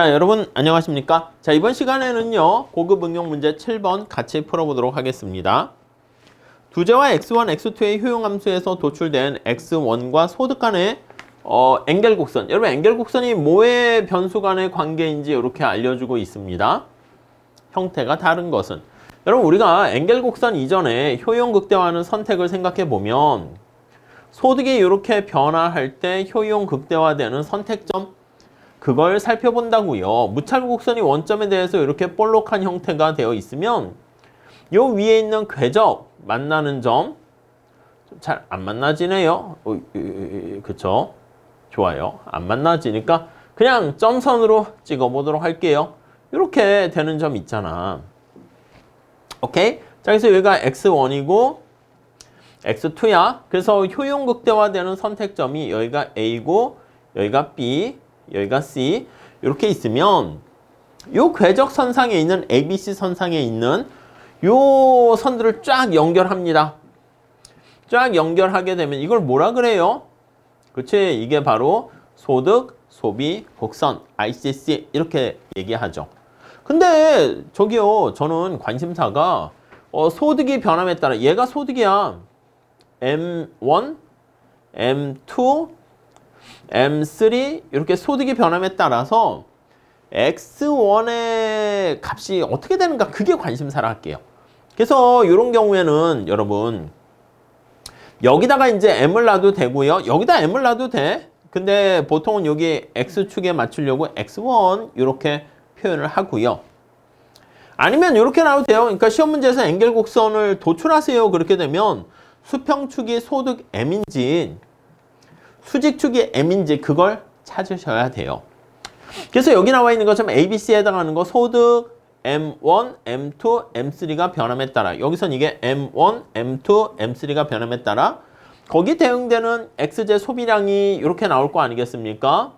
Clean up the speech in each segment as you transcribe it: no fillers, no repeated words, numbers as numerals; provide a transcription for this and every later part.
자, 여러분 안녕하십니까? 자, 이번 시간에는요 고급 응용 문제 7번 같이 풀어보도록 하겠습니다. 두제와 x1, x2의 효용함수에서 도출된 x1과 소득 간의 엔겔 곡선. 여러분 엔겔 곡선이 뭐의 변수 간의 관계인지 이렇게 알려주고 있습니다. 형태가 다른 것은. 여러분 우리가 엔겔 곡선 이전에 효용 극대화하는 선택을 생각해 보면 소득이 이렇게 변화할 때 효용 극대화되는 선택점, 그걸 살펴본다고요. 무차별 곡선이 원점에 대해서 이렇게 볼록한 형태가 되어 있으면 요 위에 있는 궤적 만나는 점 잘 안 만나지네요. 그쵸? 좋아요. 안 만나지니까 그냥 점선으로 찍어보도록 할게요. 이렇게 되는 점 있잖아. 오케이? 자, 그래서 여기가 x1이고 x2야. 그래서 효용 극대화되는 선택점이 여기가 A고 여기가 B, 여기가 C 이렇게 있으면 요 궤적 선상에 있는 ABC 선상에 있는 요 선들을 쫙 연결합니다. 쫙 연결하게 되면 이걸 뭐라 그래요? 그치? 이게 바로 소득, 소비, 곡선, ICC 이렇게 얘기하죠. 근데 저기요, 저는 관심사가 소득이 변함에 따라 얘가 소득이야. M1, M2, M3 이렇게 소득이 변함에 따라서 X1의 값이 어떻게 되는가, 그게 관심사라 할게요. 그래서 이런 경우에는 여러분 여기다가 이제 M을 놔도 되고요. 여기다 M을 놔도 돼. 근데 보통은 여기 X축에 맞추려고 X1 이렇게 표현을 하고요. 아니면 이렇게 놔도 돼요. 그러니까 시험 문제에서 엔겔 곡선을 도출하세요. 그렇게 되면 수평축이 소득 M인지 수직축이 M인지 그걸 찾으셔야 돼요. 그래서 여기 나와 있는 것처럼 ABC에 해당하는 거 소득 M1, M2, M3가 변함에 따라 여기선 이게 M1, M2, M3가 변함에 따라 거기 대응되는 X제 소비량이 이렇게 나올 거 아니겠습니까?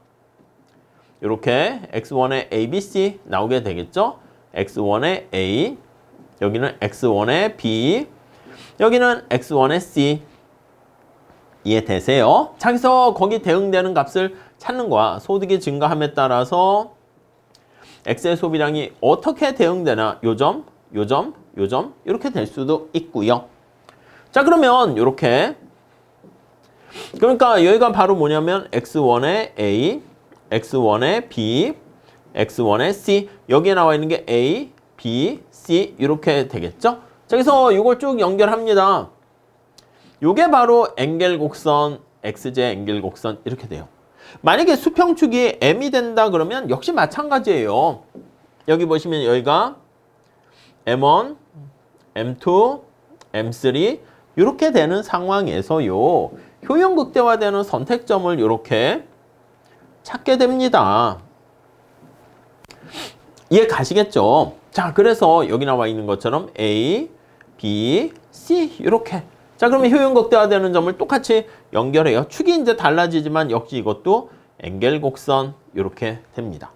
이렇게 X1의 ABC 나오게 되겠죠? X1의 A, 여기는 X1의 B, 여기는 X1의 C. 이해되세요? 자, 그래서 거기 대응되는 값을 찾는 거야. 소득이 증가함에 따라서 X의 소비량이 어떻게 대응되나 요점, 요점, 요점 이렇게 될 수도 있고요. 자, 그러면 이렇게 그러니까 여기가 바로 뭐냐면 X1의 A, X1의 B, X1의 C 여기에 나와 있는 게 A, B, C 이렇게 되겠죠? 자, 그래서 이걸 쭉 연결합니다. 요게 바로 엔겔 곡선, X제 엔겔 곡선 이렇게 돼요. 만약에 수평축이 M이 된다 그러면 역시 마찬가지예요. 여기 보시면 여기가 M1, M2, M3 이렇게 되는 상황에서요. 효용 극대화되는 선택점을 이렇게 찾게 됩니다. 이해 가시겠죠? 자, 그래서 여기 나와 있는 것처럼 A, B, C 이렇게. 자, 그러면 효용 극대화되는 점을 똑같이 연결해요. 축이 이제 달라지지만 역시 이것도 엔겔 곡선 이렇게 됩니다.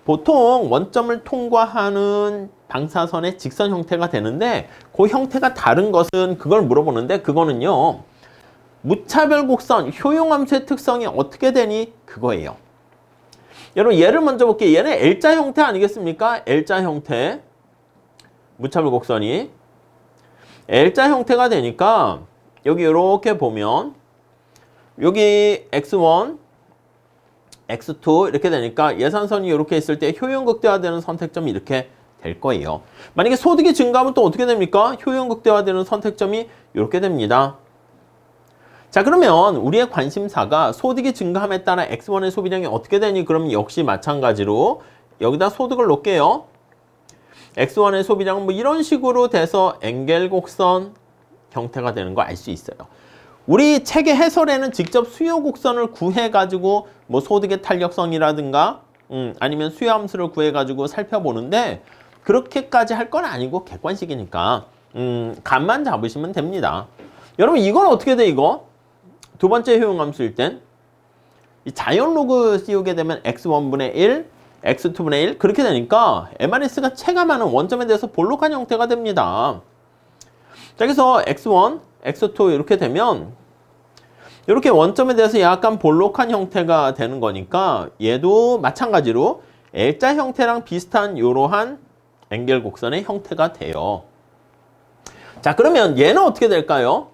보통 원점을 통과하는 방사선의 직선 형태가 되는데 그 형태가 다른 것은 그걸 물어보는데 그거는요. 무차별 곡선 효용함수의 특성이 어떻게 되니? 그거예요. 여러분 얘를 먼저 볼게요. 얘는 L자 형태 아니겠습니까? L자 형태. 무차별 곡선이 L자 형태가 되니까 여기 이렇게 보면 여기 X1, X2 이렇게 되니까 예산선이 이렇게 있을 때 효용 극대화되는 선택점이 이렇게 될 거예요. 만약에 소득이 증가하면 또 어떻게 됩니까? 효용 극대화되는 선택점이 이렇게 됩니다. 자, 그러면 우리의 관심사가 소득이 증가함에 따라 X1의 소비량이 어떻게 되니? 그럼 역시 마찬가지로 여기다 소득을 놓을게요. X1의 소비량은 뭐 이런 식으로 돼서 엔겔 곡선 형태가 되는 거 알 수 있어요. 우리 책의 해설에는 직접 수요 곡선을 구해가지고 뭐 소득의 탄력성이라든가 아니면 수요 함수를 구해가지고 살펴보는데 그렇게까지 할 건 아니고 객관식이니까 감만 잡으시면 됩니다. 여러분 이건 어떻게 돼 이거? 두 번째 효용 함수일 땐 이 자연 로그 씌우게 되면 x1분의 1, x2분의 1 그렇게 되니까 MRS가 체감하는 원점에 대해서 볼록한 형태가 됩니다. 자, 그래서 x1, x2 이렇게 되면 이렇게 원점에 대해서 약간 볼록한 형태가 되는 거니까 얘도 마찬가지로 L자 형태랑 비슷한 이러한 앵겔 곡선의 형태가 돼요. 자, 그러면 얘는 어떻게 될까요?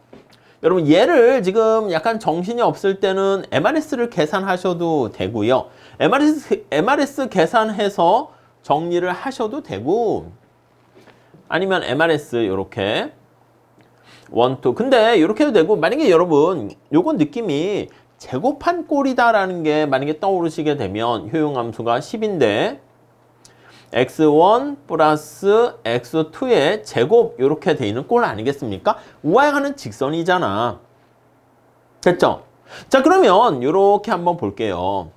여러분 얘를 지금 약간 정신이 없을 때는 MRS를 계산하셔도 되고요. MRS 계산해서 정리를 하셔도 되고 아니면 MRS 이렇게 1, 2 근데 이렇게 해도 되고 만약에 여러분 요건 느낌이 제곱한 꼴이다라는 게 만약에 떠오르시게 되면 효용함수가 10인데 x1 플러스 x2의 제곱 이렇게 돼 있는 꼴 아니겠습니까? 우하향하는 직선이잖아. 됐죠? 자, 그러면 이렇게 한번 볼게요.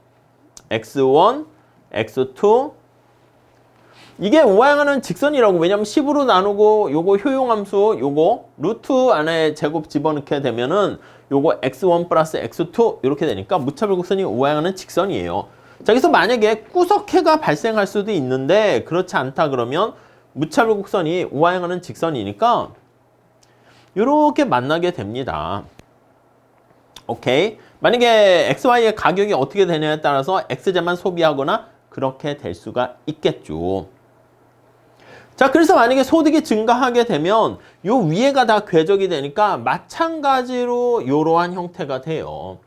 x1, x2 이게 우하향하는 직선이라고. 왜냐면 10으로 나누고 요거 효용함수 요거 루트 안에 제곱 집어넣게 되면은 요거 x1 플러스 x2 이렇게 되니까 무차별 곡선이 우하향하는 직선이에요. 자, 여기서 만약에 꾸석해가 발생할 수도 있는데 그렇지 않다 그러면 무차별 곡선이 우하향하는 직선이니까 이렇게 만나게 됩니다. 오케이? 만약에 XY의 가격이 어떻게 되냐에 따라서 X제만 소비하거나 그렇게 될 수가 있겠죠. 자, 그래서 만약에 소득이 증가하게 되면 요 위에가 다 궤적이 되니까 마찬가지로 이러한 형태가 돼요.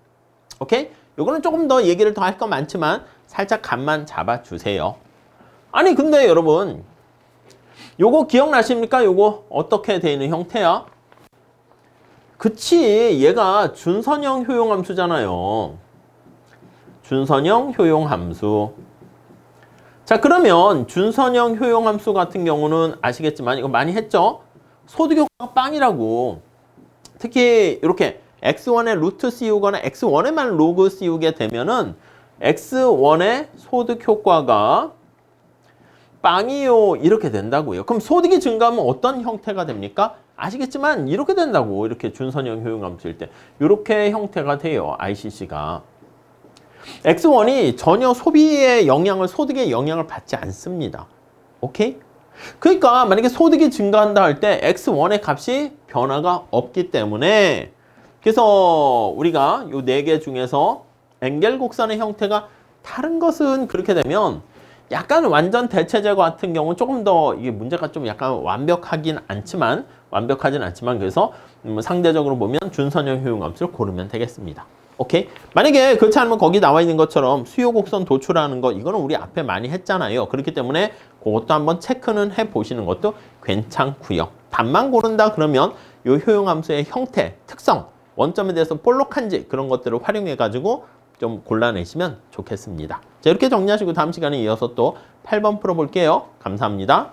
오케이? 요거는 조금 더 얘기를 더 할 건 많지만 살짝 감만 잡아주세요. 아니 근데 여러분 요거 기억나십니까? 요거 어떻게 돼 있는 형태야? 그치, 얘가 준선형 효용함수잖아요. 준선형 효용함수. 자, 그러면 준선형 효용함수 같은 경우는 아시겠지만 이거 많이 했죠? 소득효과가 빵이라고. 특히 이렇게 x1에 루트 씌우거나 x1에만 로그 씌우게 되면은 x1의 소득 효과가 빵이요 이렇게 된다고요. 그럼 소득이 증가하면 어떤 형태가 됩니까? 아시겠지만 이렇게 된다고. 이렇게 준선형 효용함수일 때 이렇게 형태가 돼요. ICC가. x1이 전혀 소비의 영향을 소득의 영향을 받지 않습니다. 오케이? 그러니까 만약에 소득이 증가한다 할 때 x1의 값이 변화가 없기 때문에 그래서 우리가 요 4개 중에서 앵겔 곡선의 형태가 다른 것은 그렇게 되면 약간 완전 대체제 같은 경우는 조금 더 이게 문제가 좀 약간 완벽하진 않지만 그래서 상대적으로 보면 준선형 효용함수를 고르면 되겠습니다. 오케이? 만약에 그렇지 않으면 거기 나와 있는 것처럼 수요 곡선 도출하는 거 이거는 우리 앞에 많이 했잖아요. 그렇기 때문에 그것도 한번 체크는 해 보시는 것도 괜찮고요. 답만 고른다 그러면 이 효용함수의 형태, 특성, 원점에 대해서 볼록한지 그런 것들을 활용해 가지고 좀 골라내시면 좋겠습니다. 자, 이렇게 정리하시고 다음 시간에 이어서 또 8번 풀어볼게요. 감사합니다.